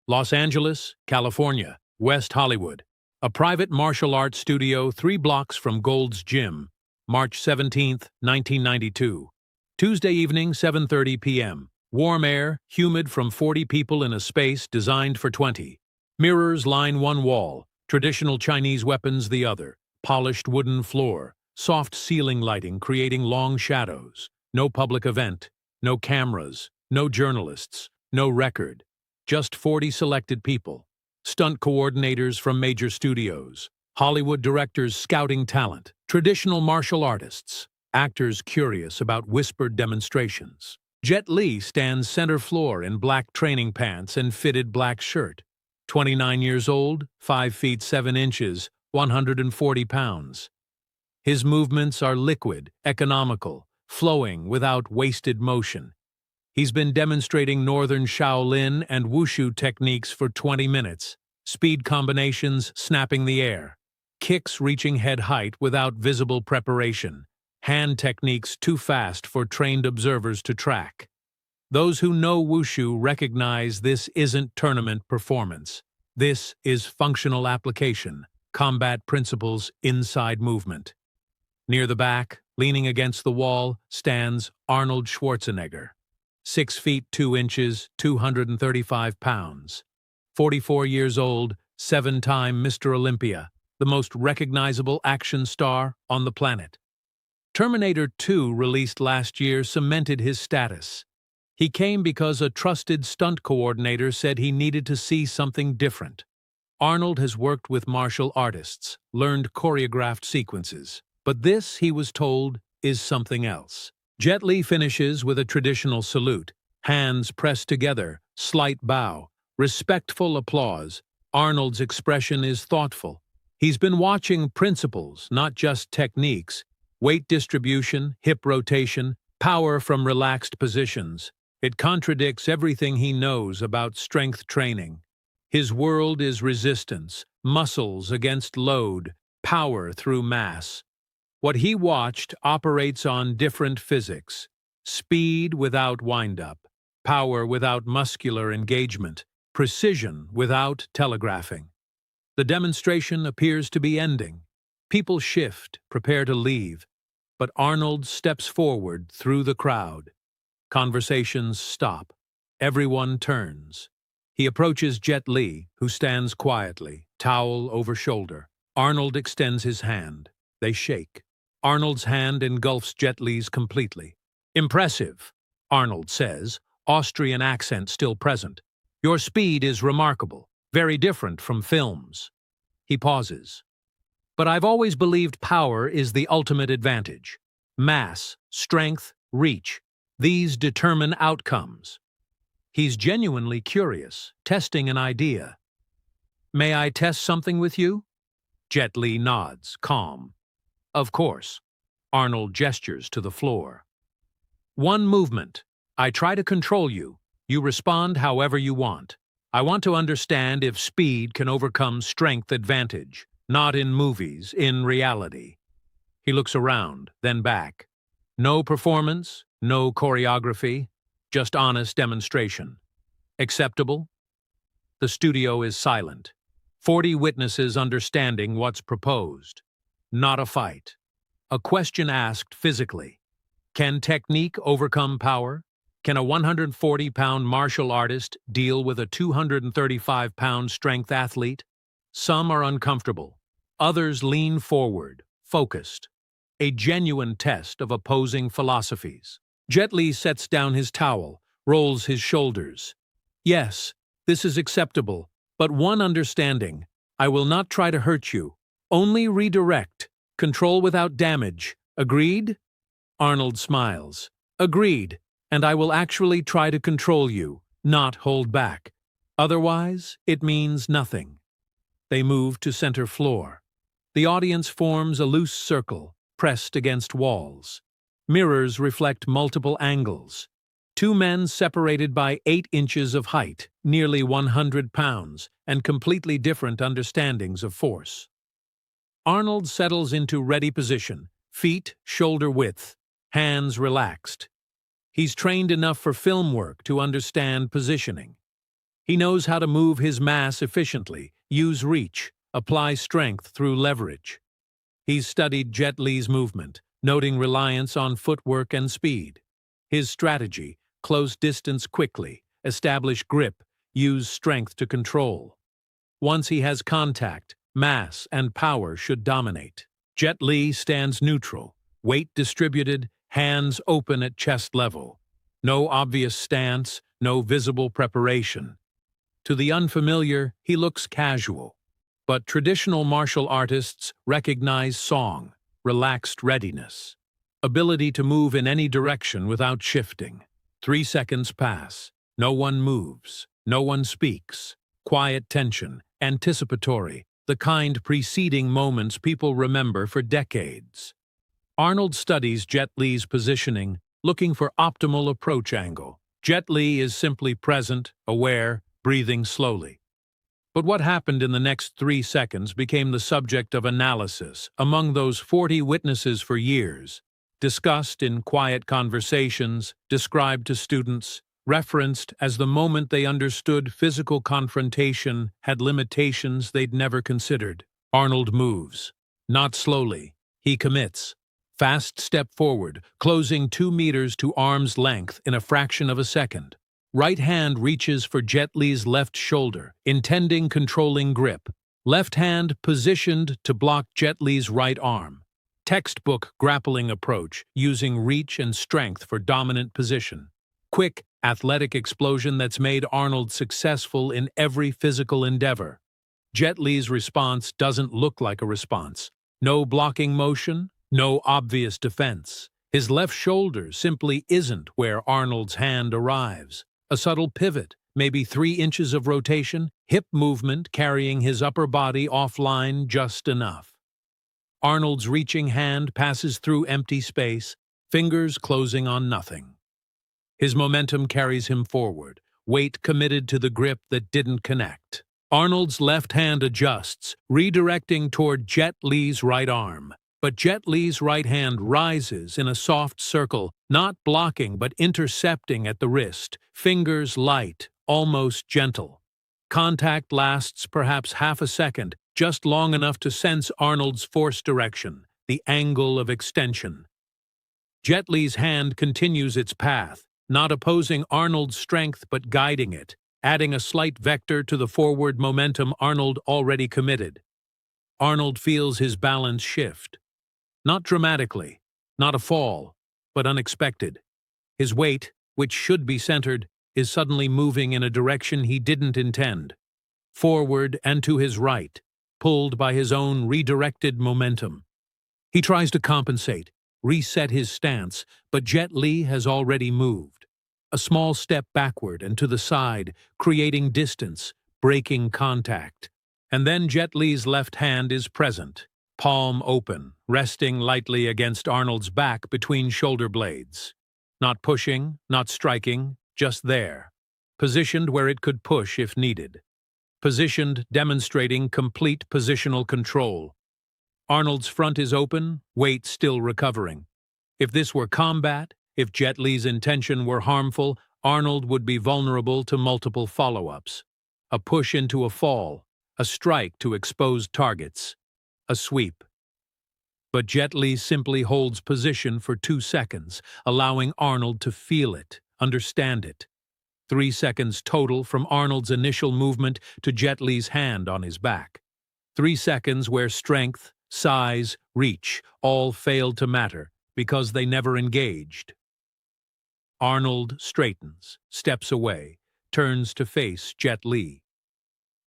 Los Angeles, California, West Hollywood. A private martial arts studio 3 blocks from Gold's Gym, March 17, 1992. Tuesday evening, 7:30 p.m. Warm air, humid from 40 people in a space designed for 20. Mirrors line one wall, traditional Chinese weapons the other. Polished wooden floor, soft ceiling lighting creating long shadows. No public event, no cameras, no journalists, no record. Just 40 selected people. Stunt coordinators from major studios. Hollywood directors scouting talent. Traditional martial artists. Actors curious about whispered demonstrations. Jet Li stands center floor in black training pants and fitted black shirt. 29 years old, 5 feet 7 inches, 140 pounds. His movements are liquid, economical, flowing without wasted motion. He's been demonstrating Northern Shaolin and Wushu techniques for 20 minutes. Speed combinations snapping the air. Kicks reaching head height without visible preparation. Hand techniques too fast for trained observers to track. Those who know Wushu recognize this isn't tournament performance. This is functional application, combat principles inside movement. Near the back, leaning against the wall, stands Arnold Schwarzenegger. 6 feet 2 inches, 235 pounds. 44 years old, 7-time Mr. Olympia, the most recognizable action star on the planet. Terminator 2, released last year, cemented his status. He came because a trusted stunt coordinator said he needed to see something different. Arnold has worked with martial artists, learned choreographed sequences. But this, he was told, is something else. Jet Li finishes with a traditional salute, hands pressed together, slight bow, respectful applause. Arnold's expression is thoughtful. He's been watching principles, not just techniques. Weight distribution, hip rotation, power from relaxed positions. It contradicts everything he knows about strength training. His world is resistance, muscles against load, power through mass. What he watched operates on different physics: speed without wind-up, power without muscular engagement, precision without telegraphing. The demonstration appears to be ending. People shift, prepare to leave, but Arnold steps forward through the crowd. Conversations stop. Everyone turns. He approaches Jet Li, who stands quietly, towel over shoulder. Arnold extends his hand. They shake. Arnold's hand engulfs Jet Li's completely. "Impressive," Arnold says, Austrian accent still present. "Your speed is remarkable, very different from films." He pauses. "But I've always believed power is the ultimate advantage. Mass, strength, reach. These determine outcomes." He's genuinely curious, testing an idea. "May I test something with you?" Jet Li nods, calm. "Of course." Arnold gestures to the floor. "One movement. I try to control you. You respond however you want. I want to understand if speed can overcome strength advantage. Not in movies, in reality." He looks around, then back. No performance, no choreography, just honest demonstration. Acceptable? The studio is silent. 40 witnesses understanding what's proposed. Not a fight. A question asked physically. Can technique overcome power? Can a 140-pound martial artist deal with a 235-pound strength athlete? Some are uncomfortable. Others lean forward, focused. A genuine test of opposing philosophies. Jet Li sets down his towel, rolls his shoulders. "Yes, this is acceptable, but one understanding. I will not try to hurt you. Only redirect. Control without damage. Agreed?" Arnold smiles. "Agreed, and I will actually try to control you, not hold back. Otherwise, it means nothing." They move to center floor. The audience forms a loose circle, pressed against walls. Mirrors reflect multiple angles. 2 men separated by 8 inches of height, nearly 100 pounds, and completely different understandings of force. Arnold settles into ready position, feet shoulder width, hands relaxed. He's trained enough for film work to understand positioning. He knows how to move his mass efficiently, use reach, apply strength through leverage. He's studied Jet Li's movement, noting reliance on footwork and speed. His strategy: close distance quickly, establish grip, use strength to control. Once he has contact, mass and power should dominate. Jet Li stands neutral, weight distributed, hands open at chest level. No obvious stance, no visible preparation. To the unfamiliar, he looks casual. But traditional martial artists recognize song, relaxed readiness, ability to move in any direction without shifting. 3 seconds pass. No one moves. No one speaks. Quiet tension, anticipatory, the kind preceding moments people remember for decades. Arnold studies Jet Li's positioning, looking for optimal approach angle. Jet Li is simply present, aware, breathing slowly. But what happened in the next 3 seconds became the subject of analysis among those 40 witnesses for years, discussed in quiet conversations, described to students, referenced as the moment they understood physical confrontation had limitations they'd never considered. Arnold moves. Not slowly. He commits. Fast step forward, closing 2 meters to arm's length in a fraction of a second. Right hand reaches for Jet Li's left shoulder, intending controlling grip. Left hand positioned to block Jet Li's right arm. Textbook grappling approach, using reach and strength for dominant position. Quick, athletic explosion that's made Arnold successful in every physical endeavor. Jet Li's response doesn't look like a response. No blocking motion, no obvious defense. His left shoulder simply isn't where Arnold's hand arrives. A subtle pivot, maybe 3 inches of rotation, hip movement carrying his upper body offline just enough. Arnold's reaching hand passes through empty space, fingers closing on nothing. His momentum carries him forward, weight committed to the grip that didn't connect. Arnold's left hand adjusts, redirecting toward Jet Li's right arm. But Jet Li's right hand rises in a soft circle, not blocking but intercepting at the wrist, fingers light, almost gentle. Contact lasts perhaps half a second, just long enough to sense Arnold's force direction, the angle of extension. Jet Li's hand continues its path, not opposing Arnold's strength but guiding it, adding a slight vector to the forward momentum Arnold already committed. Arnold feels his balance shift. Not dramatically, not a fall, but unexpected. His weight, which should be centered, is suddenly moving in a direction he didn't intend. Forward and to his right, pulled by his own redirected momentum. He tries to compensate, reset his stance, but Jet Li has already moved. A small step backward and to the side, creating distance, breaking contact. And then Jet Li's left hand is present, palm open, resting lightly against Arnold's back between shoulder blades. Not pushing, not striking, just there. Positioned where it could push if needed. Positioned, demonstrating complete positional control. Arnold's front is open, weight still recovering. If this were combat, if Jet Li's intention were harmful, Arnold would be vulnerable to multiple follow-ups. A push into a fall, a strike to exposed targets, a sweep. But Jet Li simply holds position for 2 seconds, allowing Arnold to feel it, understand it. 3 seconds total from Arnold's initial movement to Jet Li's hand on his back. 3 seconds where strength, size, reach all failed to matter because they never engaged. Arnold straightens, steps away, turns to face Jet Li.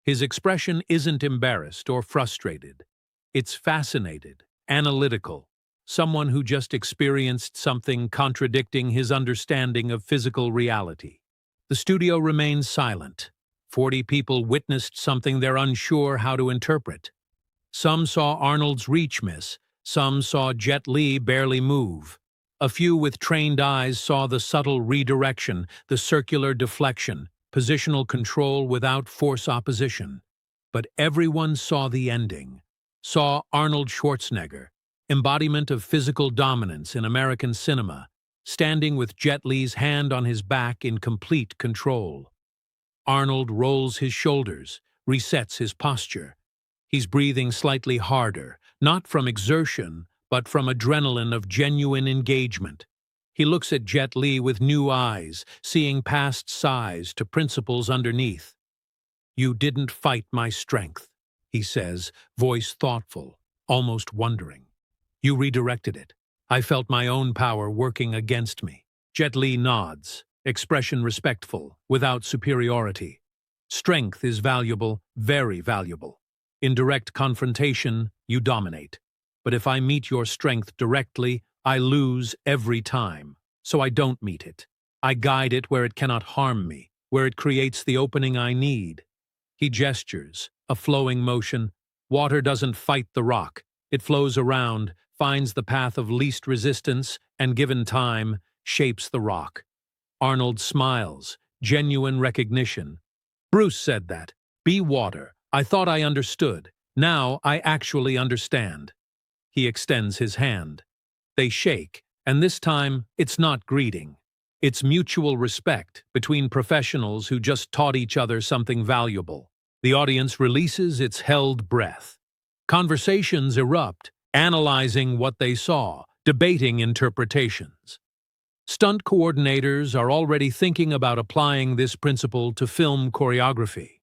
His expression isn't embarrassed or frustrated. It's fascinated, analytical, someone who just experienced something contradicting his understanding of physical reality. The studio remains silent. 40 people witnessed something they're unsure how to interpret. Some saw Arnold's reach miss, some saw Jet Li barely move. A few with trained eyes saw the subtle redirection, the circular deflection, positional control without force opposition. But everyone saw the ending. Saw Arnold Schwarzenegger, embodiment of physical dominance in American cinema, standing with Jet Li's hand on his back in complete control. Arnold rolls his shoulders, resets his posture. He's breathing slightly harder, not from exertion, but from adrenaline of genuine engagement. He looks at Jet Li with new eyes, seeing past size to principles underneath. "You didn't fight my strength," he says, voice thoughtful, almost wondering. "You redirected it. I felt my own power working against me." Jet Li nods, expression respectful, without superiority. "Strength is valuable, very valuable. In direct confrontation, you dominate. But if I meet your strength directly, I lose every time. So I don't meet it. I guide it where it cannot harm me, where it creates the opening I need." He gestures, a flowing motion. Water doesn't fight the rock. It flows around, finds the path of least resistance, and given time, shapes the rock. Arnold smiles, genuine recognition. "Bruce said that. Be water. I thought I understood. Now I actually understand." He extends his hand. They shake, and this time it's not greeting. It's mutual respect between professionals who just taught each other something valuable. The audience releases its held breath. Conversations erupt, analyzing what they saw, debating interpretations. Stunt coordinators are already thinking about applying this principle to film choreography.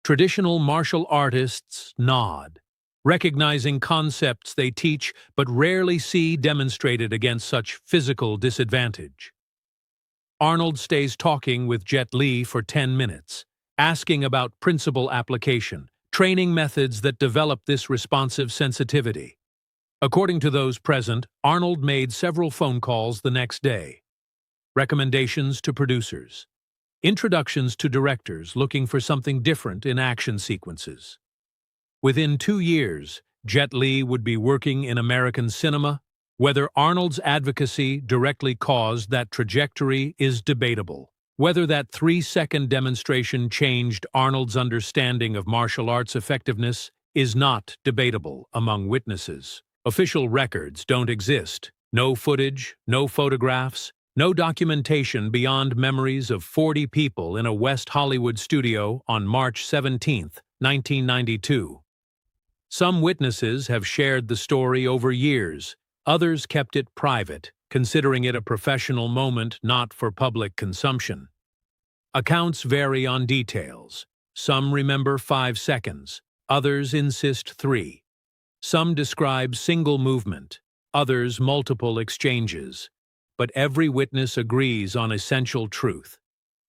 Traditional martial artists nod, recognizing concepts they teach but rarely see demonstrated against such physical disadvantage. Arnold stays talking with Jet Li for 10 minutes, asking about principle application, training methods that develop this responsive sensitivity. According to those present, Arnold made several phone calls the next day. Recommendations to producers. Introductions to directors looking for something different in action sequences. Within 2 years, Jet Li would be working in American cinema. Whether Arnold's advocacy directly caused that trajectory is debatable. Whether that 3-second demonstration changed Arnold's understanding of martial arts effectiveness is not debatable among witnesses. Official records don't exist. No footage, no photographs, no documentation beyond memories of 40 people in a West Hollywood studio on March 17, 1992. Some witnesses have shared the story over years. Others kept it private, considering it a professional moment not for public consumption. Accounts vary on details. Some remember 5 seconds, others insist 3. Some describe single movement, others multiple exchanges. But every witness agrees on essential truth.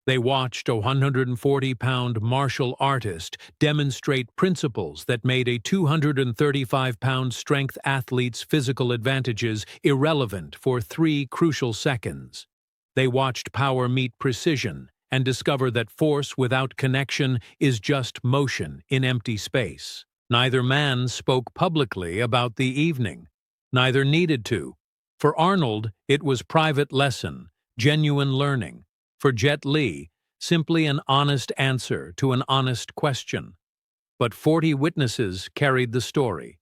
They watched a 140-pound martial artist demonstrate principles that made a 235-pound strength athlete's physical advantages irrelevant for 3 crucial seconds. They watched power meet precision and discover that force without connection is just motion in empty space. Neither man spoke publicly about the evening. Neither needed to. For Arnold, it was private lesson, genuine learning. For Jet Li, simply an honest answer to an honest question. But 40 witnesses carried the story,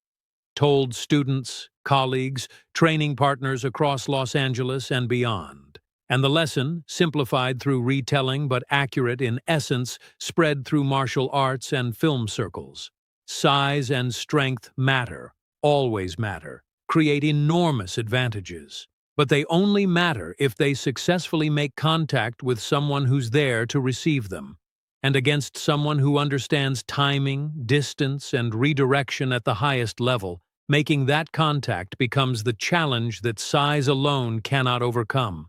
told students, colleagues, training partners across Los Angeles and beyond. And the lesson, simplified through retelling but accurate in essence, spread through martial arts and film circles. Size and strength matter, always matter, create enormous advantages. But they only matter if they successfully make contact with someone who's there to receive them, and against someone who understands timing, distance, and redirection at the highest level. Making that contact becomes the challenge that size alone cannot overcome.